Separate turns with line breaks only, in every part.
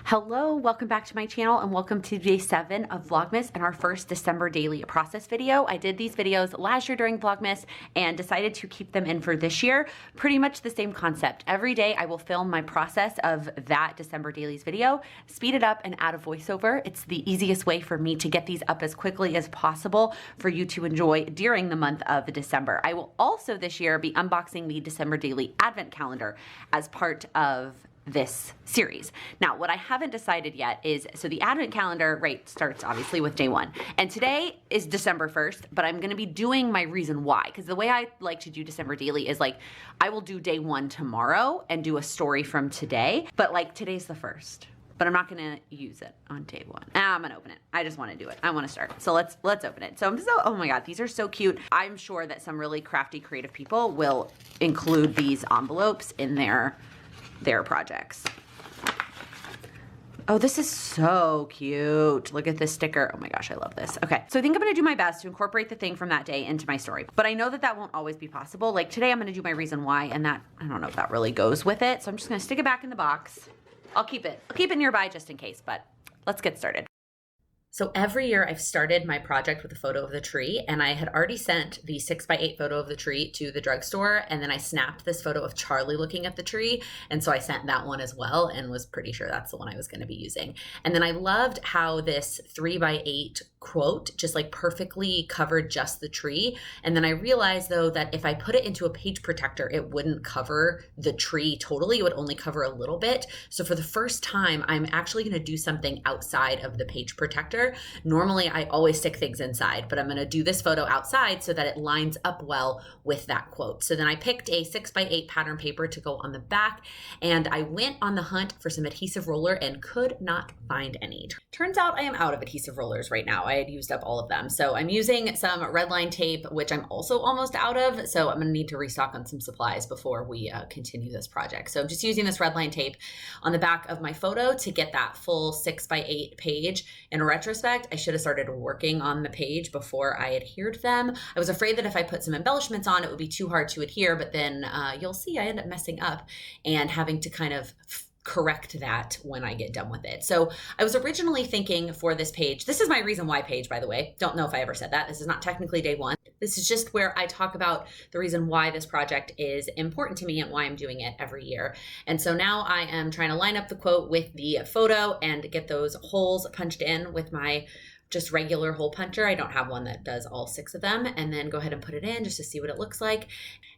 Hello, welcome back to my channel and welcome to day 7 of Vlogmas and our first December daily process video. I did these videos last year during Vlogmas and decided to keep them in for this year. Pretty much the same concept. Every day I will film my process of that December dailies video, speed it up and add a voiceover. It's the easiest way for me to get these up as quickly as possible for you to enjoy during the month of December. I will also this year be unboxing the December daily advent calendar as part of this series. Now, what I haven't decided yet is, so the advent calendar, right, starts obviously with day 1. And today is December 1st, but I'm gonna be doing my reason why. Because the way I like to do December daily is like, I will do day 1 tomorrow and do a story from today, but like today's the 1st. But I'm not gonna use it on day 1. I'm gonna open it. I just wanna do it. I wanna start. So let's open it. So oh my God, these are so cute. I'm sure that some really crafty, creative people will include these envelopes in their projects. Oh, this is so cute. Look at this sticker. Oh my gosh, I love this. Okay, so I think I'm gonna do my best to incorporate the thing from that day into my story. But I know that that won't always be possible. Like today I'm gonna do my reason why, and that, I don't know if that really goes with it. So I'm just gonna stick it back in the box. I'll keep it nearby just in case, but let's get started. So every year I've started my project with a photo of the tree, and I had already sent the 6x8 photo of the tree to the drugstore, and then I snapped this photo of Charlie looking at the tree, and so I sent that one as well and was pretty sure that's the one I was going to be using. And then I loved how this 3x8 quote just like perfectly covered just the tree, and then I realized though that if I put it into a page protector it wouldn't cover the tree totally, it would only cover a little bit. So for the first time I'm actually going to do something outside of the page protector. Normally I always stick things inside, but I'm going to do this photo outside so that it lines up well with that quote. So then I picked a 6x8 pattern paper to go on the back, and I went on the hunt for some adhesive roller and could not find any. Turns out I am out of adhesive rollers right now. I had used up all of them. So I'm using some red line tape, which I'm also almost out of. So I'm going to need to restock on some supplies before we continue this project. So I'm just using this red line tape on the back of my photo to get that full 6x8 page. In retrospect, I should have started working on the page before I adhered them. I was afraid that if I put some embellishments on, it would be too hard to adhere, but then you'll see I end up messing up and having to kind of correct that when I get done with it. So I was originally thinking for this page, this is my reason why page, by the way. Don't know if I ever said that. This is not technically day 1. This is just where I talk about the reason why this project is important to me and why I'm doing it every year. And so now I am trying to line up the quote with the photo and get those holes punched in with my just regular hole puncher. I don't have one that does all 6 of them, and then go ahead and put it in just to see what it looks like.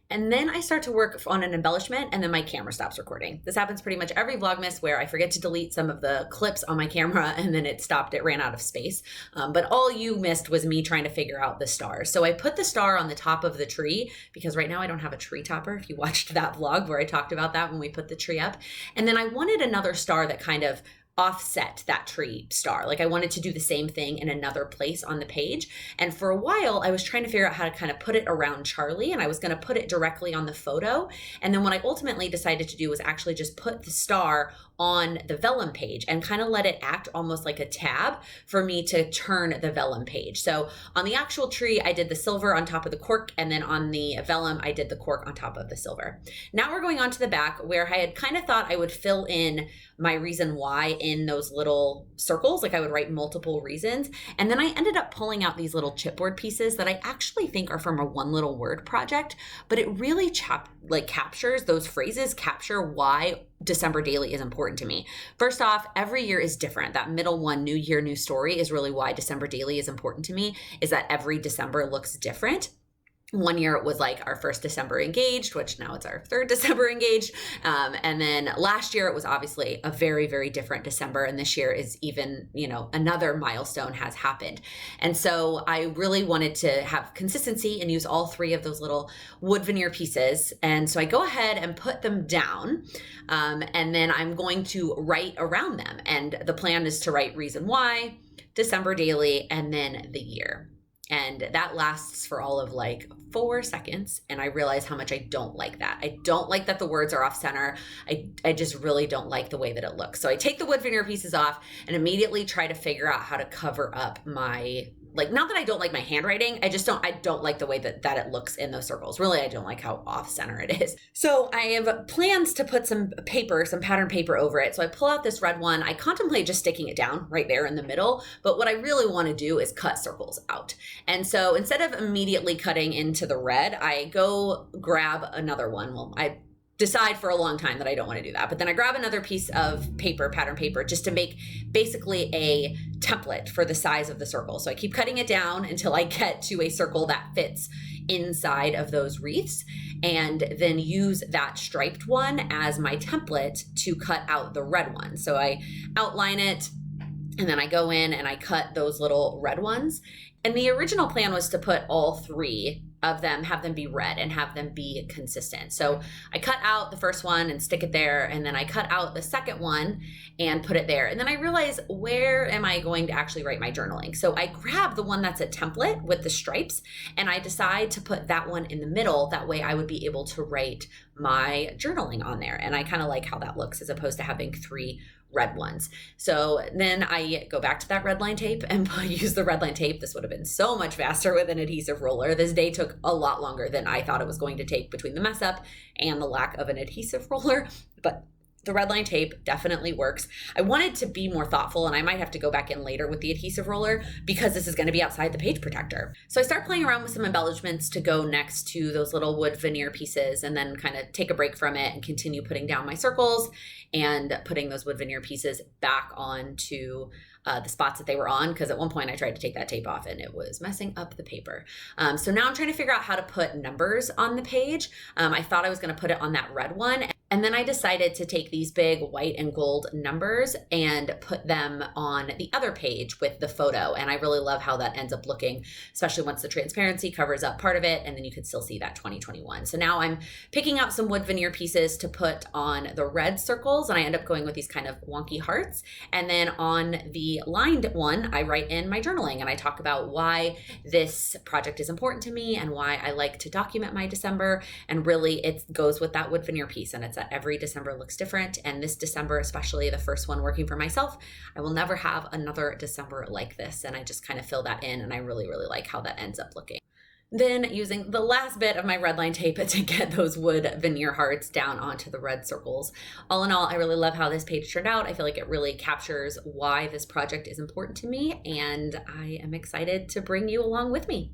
And then I start to work on an embellishment, and then my camera stops recording. This happens pretty much every Vlogmas where I forget to delete some of the clips on my camera and then it stopped, it ran out of space. But all you missed was me trying to figure out the stars. So I put the star on the top of the tree because right now I don't have a tree topper. If you watched that vlog where I talked about that when we put the tree up. And then I wanted another star that kind of offset that tree star. Like I wanted to do the same thing in another place on the page. And for a while I was trying to figure out how to kind of put it around Charlie, and I was going to put it directly on the photo. And then what I ultimately decided to do was actually just put the star on the vellum page and kind of let it act almost like a tab for me to turn the vellum page. So on the actual tree, I did the silver on top of the cork, and then on the vellum, I did the cork on top of the silver. Now we're going on to the back where I had kind of thought I would fill in my reason why in those little circles, like I would write multiple reasons. And then I ended up pulling out these little chipboard pieces that I actually think are from a one little word project, but it really captures those phrases, capture why December daily is important to me. First off, every year is different. That middle one, new year, new story, is really why December daily is important to me, is that every December looks different. One year it was like our first December engaged, which now it's our 3rd December engaged. And then last year it was obviously a very, very different December. And this year is even, another milestone has happened. And so I really wanted to have consistency and use all 3 of those little wood veneer pieces. And so I go ahead and put them down. And then I'm going to write around them. And the plan is to write reason why, December daily, and then the year. And that lasts for all of like 4 seconds. And I realize how much I don't like that. I don't like that the words are off center. I just really don't like the way that it looks. So I take the wood veneer pieces off and immediately try to figure out how to cover up my like, not that I don't like my handwriting, I don't like the way that it looks in those circles. Really, I don't like how off center it is. So I have plans to put some pattern paper over it. So I pull out this red one. I contemplate just sticking it down right there in the middle. But what I really want to do is cut circles out. And so instead of immediately cutting into the red, I go grab another one. Well, I decide for a long time that I don't want to do that. But then I grab another piece of paper, pattern paper, just to make basically a template for the size of the circle. So I keep cutting it down until I get to a circle that fits inside of those wreaths, and then use that striped one as my template to cut out the red one. So I outline it, and then I go in and I cut those little red ones. And the original plan was to put all three of them, have them be red and have them be consistent. So I cut out the first one and stick it there, and then I cut out the second one and put it there. And then I realized, where am I going to actually write my journaling? So I grab the one that's a template with the stripes, and I decide to put that one in the middle. That way I would be able to write my journaling on there. And I kind of like how that looks, as opposed to having three red ones. So then I go back to that red line tape and use the red line tape. This would have been so much faster with an adhesive roller. This day took a lot longer than I thought it was going to take between the mess up and the lack of an adhesive roller, but the red line tape definitely works. I wanted to be more thoughtful, and I might have to go back in later with the adhesive roller because this is going to be outside the page protector. So I start playing around with some embellishments to go next to those little wood veneer pieces, and then kind of take a break from it and continue putting down my circles and putting those wood veneer pieces back onto the spots that they were on, because at one point I tried to take that tape off and it was messing up the paper. So now I'm trying to figure out how to put numbers on the page. I thought I was going to put it on that red one. And then I decided to take these big white and gold numbers and put them on the other page with the photo. And I really love how that ends up looking, especially once the transparency covers up part of it, and then you could still see that 2021. So now I'm picking out some wood veneer pieces to put on the red circles, and I end up going with these kind of wonky hearts. And then on the lined one, I write in my journaling, and I talk about why this project is important to me and why I like to document my December. And really it goes with that wood veneer piece, and it's that every December looks different. And this December, especially the first one working for myself, I will never have another December like this. And I just kind of fill that in, and I really, really like how that ends up looking. Then using the last bit of my red line tape to get those wood veneer hearts down onto the red circles. All in all, I really love how this page turned out. I feel like it really captures why this project is important to me, and I am excited to bring you along with me.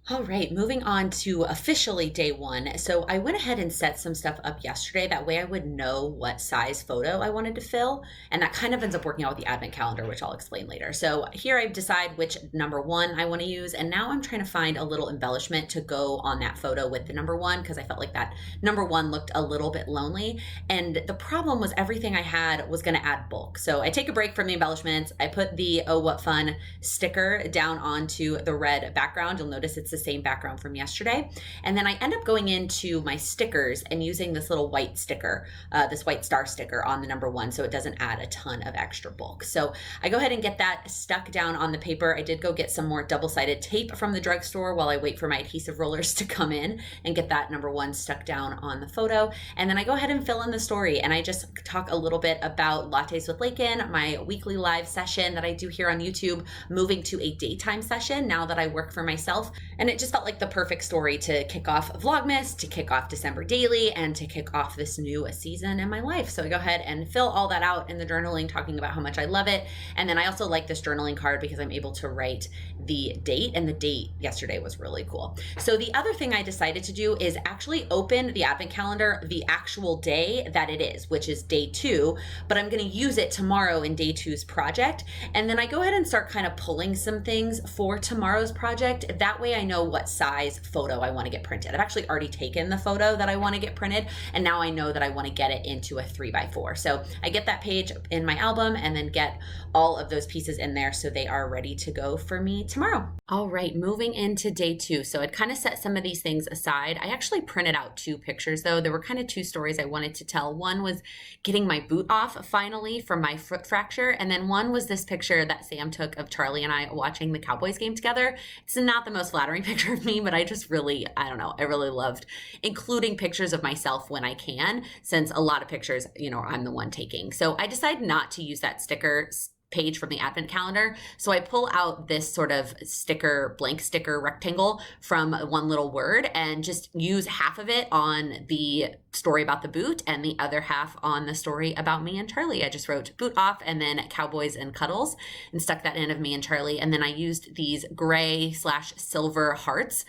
All right, moving on to officially day one. So I went ahead and set some stuff up yesterday. That way I would know what size photo I wanted to fill. And that kind of ends up working out with the advent calendar, which I'll explain later. So here I decide which number one I want to use. And now I'm trying to find a little embellishment to go on that photo with the number one, because I felt like that number one looked a little bit lonely. And the problem was everything I had was going to add bulk. So I take a break from the embellishments. I put the Oh What Fun sticker down onto the red background. You'll notice it's the same background from yesterday. And then I end up going into my stickers and using this little white sticker, this white star sticker on the number one, so it doesn't add a ton of extra bulk. So I go ahead and get that stuck down on the paper. I did go get some more double-sided tape from the drugstore while I wait for my adhesive rollers to come in and get that number one stuck down on the photo. And then I go ahead and fill in the story, and I just talk a little bit about Lattes with Laken, my weekly live session that I do here on YouTube, moving to a daytime session now that I work for myself. And it just felt like the perfect story to kick off Vlogmas, to kick off December Daily, and to kick off this new season in my life. So I go ahead and fill all that out in the journaling, talking about how much I love it. And then I also like this journaling card because I'm able to write the date, and the date yesterday was really cool. So the other thing I decided to do is actually open the advent calendar the actual day that it is, which is day 2, but I'm going to use it tomorrow in day 2's project. And then I go ahead and start kind of pulling some things for tomorrow's project. That way I know what size photo I want to get printed. I've actually already taken the photo that I want to get printed, and now I know that I want to get it into a 3x4. So I get that page in my album and then get all of those pieces in there so they are ready to go for me tomorrow. All right, moving into day 2. So I'd kind of set some of these things aside. I actually printed out 2 pictures though. There were kind of 2 stories I wanted to tell. One was getting my boot off finally from my foot fracture, and then one was this picture that Sam took of Charlie and I watching the Cowboys game together. It's not the most flattering picture of me, but I just really, I don't know, I really loved including pictures of myself when I can, since a lot of pictures, I'm the one taking. So I decided not to use that sticker page from the advent calendar. So I pull out this sort of sticker, blank sticker rectangle from one little word and just use half of it on the story about the boot and the other half on the story about me and Charlie. I just wrote boot off and then cowboys and cuddles and stuck that in of me and Charlie. And then I used these gray/silver hearts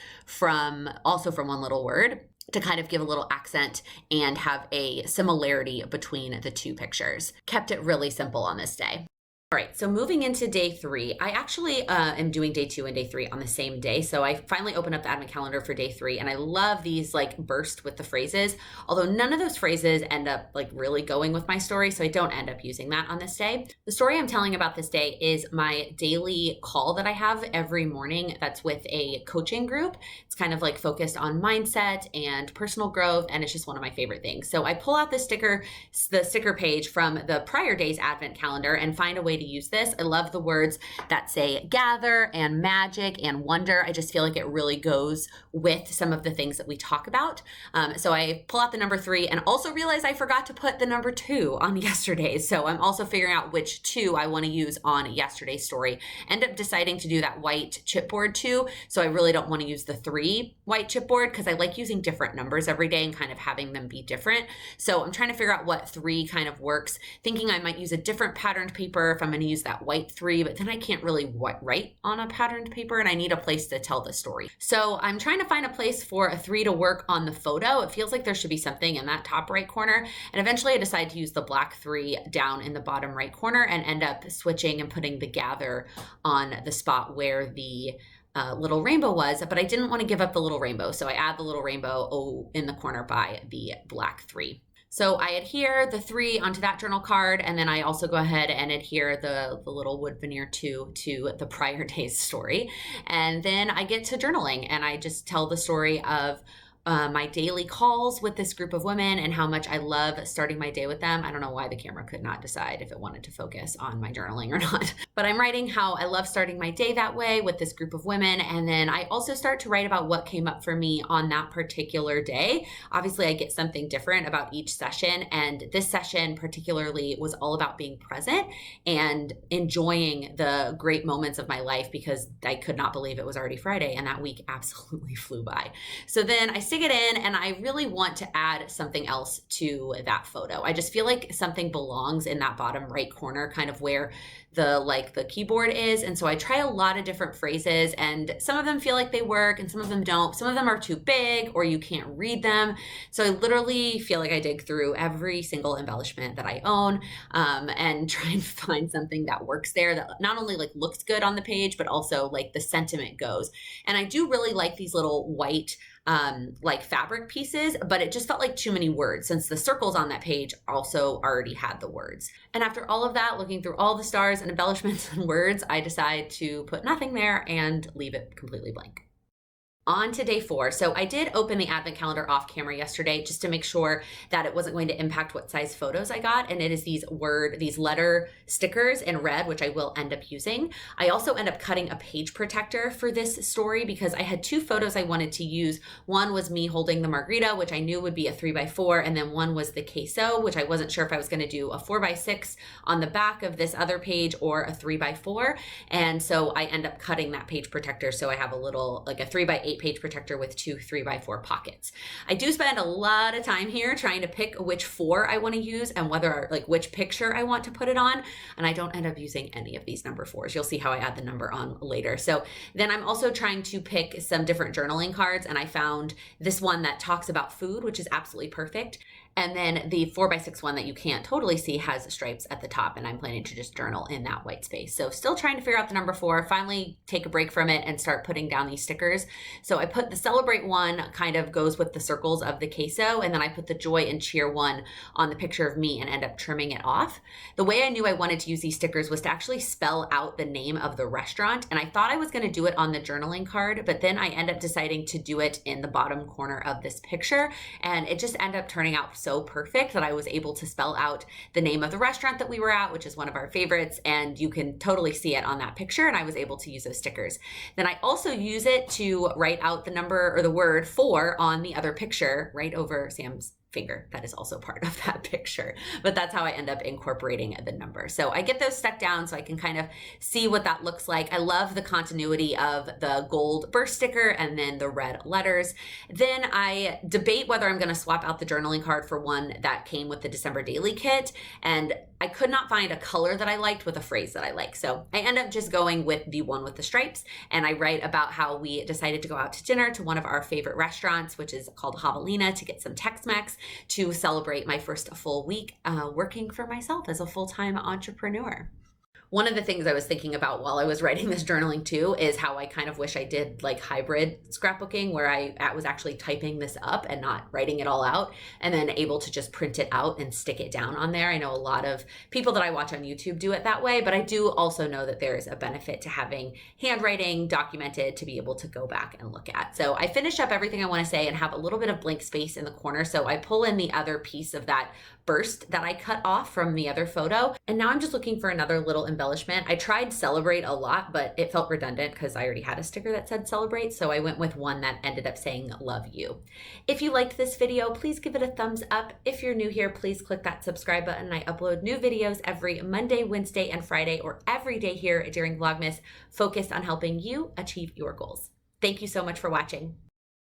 also from one little word to kind of give a little accent and have a similarity between the two pictures. Kept it really simple on this day. All right, so moving into day 3, I actually am doing day 2 and day 3 on the same day. So I finally opened up the advent calendar for day 3, and I love these like burst with the phrases, although none of those phrases end up like really going with my story, so I don't end up using that on this day. The story I'm telling about this day is my daily call that I have every morning that's with a coaching group. It's kind of like focused on mindset and personal growth, and it's just one of my favorite things. So I pull out the sticker page from the prior day's advent calendar and find a way to use this. I love the words that say gather and magic and wonder. I just feel like it really goes with some of the things that we talk about. So I pull out the number 3 and also realize I forgot to put the number 2 on yesterday's. So I'm also figuring out which 2 I want to use on yesterday's story. End up deciding to do that white chipboard 2. So I really don't want to use the 3 white chipboard because I like using different numbers every day and kind of having them be different. So I'm trying to figure out what 3 kind of works, thinking I might use a different patterned paper if I'm going to use that white 3, but then I can't really write on a patterned paper and I need a place to tell the story. So I'm trying to find a place for a 3 to work on the photo. It feels like there should be something in that top right corner. And eventually I decide to use the black 3 down in the bottom right corner and end up switching and putting the gather on the spot where the little rainbow was, but I didn't want to give up the little rainbow. So I add the little rainbow in the corner by the black 3. So I adhere the 3 onto that journal card, and then I also go ahead and adhere the little wood veneer 2 to the prior day's story. And then I get to journaling, and I just tell the story of my daily calls with this group of women and how much I love starting my day with them. I don't know why the camera could not decide if it wanted to focus on my journaling or not, but I'm writing how I love starting my day that way with this group of women. And then I also start to write about what came up for me on that particular day. Obviously I get something different about each session. And this session particularly was all about being present and enjoying the great moments of my life because I could not believe it was already Friday and that week absolutely flew by. So then I stick it in and I really want to add something else to that photo. I just feel like something belongs in that bottom right corner, kind of where the keyboard is. And so I try a lot of different phrases and some of them feel like they work and some of them don't. Some of them are too big or you can't read them. So I literally feel like I dig through every single embellishment that I own and try and find something that works there that not only like looks good on the page, but also like the sentiment goes. And I do really like these little white like fabric pieces, but it just felt like too many words since the circles on that page also already had the words. And after all of that, looking through all the stars and embellishments and words, I decide to put nothing there and leave it completely blank. On to day 4. So I did open the advent calendar off camera yesterday just to make sure that it wasn't going to impact what size photos I got. And it is these letter stickers in red, which I will end up using. I also end up cutting a page protector for this story because I had 2 photos I wanted to use. One was me holding the margarita, which I knew would be a 3x4. And then one was the queso, which I wasn't sure if I was going to do a 4x6 on the back of this other page or a 3x4. And so I end up cutting that page protector. So I have a little, like a 3x8 page protector with 2 3x4 pockets. I do spend a lot of time here trying to pick which 4 I want to use and which picture I want to put it on. And I don't end up using any of these number 4s. You'll see how I add the number on later. So then I'm also trying to pick some different journaling cards, and I found this one that talks about food, which is absolutely perfect. And then the 4x6 one that you can't totally see has stripes at the top, and I'm planning to just journal in that white space. So still trying to figure out the number 4, finally take a break from it and start putting down these stickers. So I put the celebrate one kind of goes with the circles of the queso, and then I put the joy and cheer one on the picture of me and end up trimming it off. The way I knew I wanted to use these stickers was to actually spell out the name of the restaurant, and I thought I was going to do it on the journaling card, but then I end up deciding to do it in the bottom corner of this picture, and it just ended up turning out so perfect that I was able to spell out the name of the restaurant that we were at, which is one of our favorites, and you can totally see it on that picture, and I was able to use those stickers. Then I also use it to write out the number or the word 4 on the other picture right over Sam's finger that is also part of that picture. But that's how I end up incorporating the number. So I get those stuck down so I can kind of see what that looks like. I love the continuity of the gold burst sticker and then the red letters. Then I debate whether I'm going to swap out the journaling card for one that came with the December daily kit. And I could not find a color that I liked with a phrase that I like. So I end up just going with the one with the stripes. And I write about how we decided to go out to dinner to one of our favorite restaurants, which is called Javelina, to get some Tex-Mex to celebrate my first full week working for myself as a full-time entrepreneur. One of the things I was thinking about while I was writing this journaling too is how I kind of wish I did like hybrid scrapbooking, where I was actually typing this up and not writing it all out, and then able to just print it out and stick it down on there. I know a lot of people that I watch on YouTube do it that way, but I do also know that there's a benefit to having handwriting documented to be able to go back and look at. So I finish up everything I want to say and have a little bit of blank space in the corner. So I pull in the other piece of that burst that I cut off from the other photo. And now I'm just looking for another little embellishment. I tried celebrate a lot, but it felt redundant because I already had a sticker that said celebrate. So I went with one that ended up saying love you. If you liked this video, please give it a thumbs up. If you're new here, please click that subscribe button. I upload new videos every Monday, Wednesday, and Friday, or every day here during Vlogmas, focused on helping you achieve your goals. Thank you so much for watching.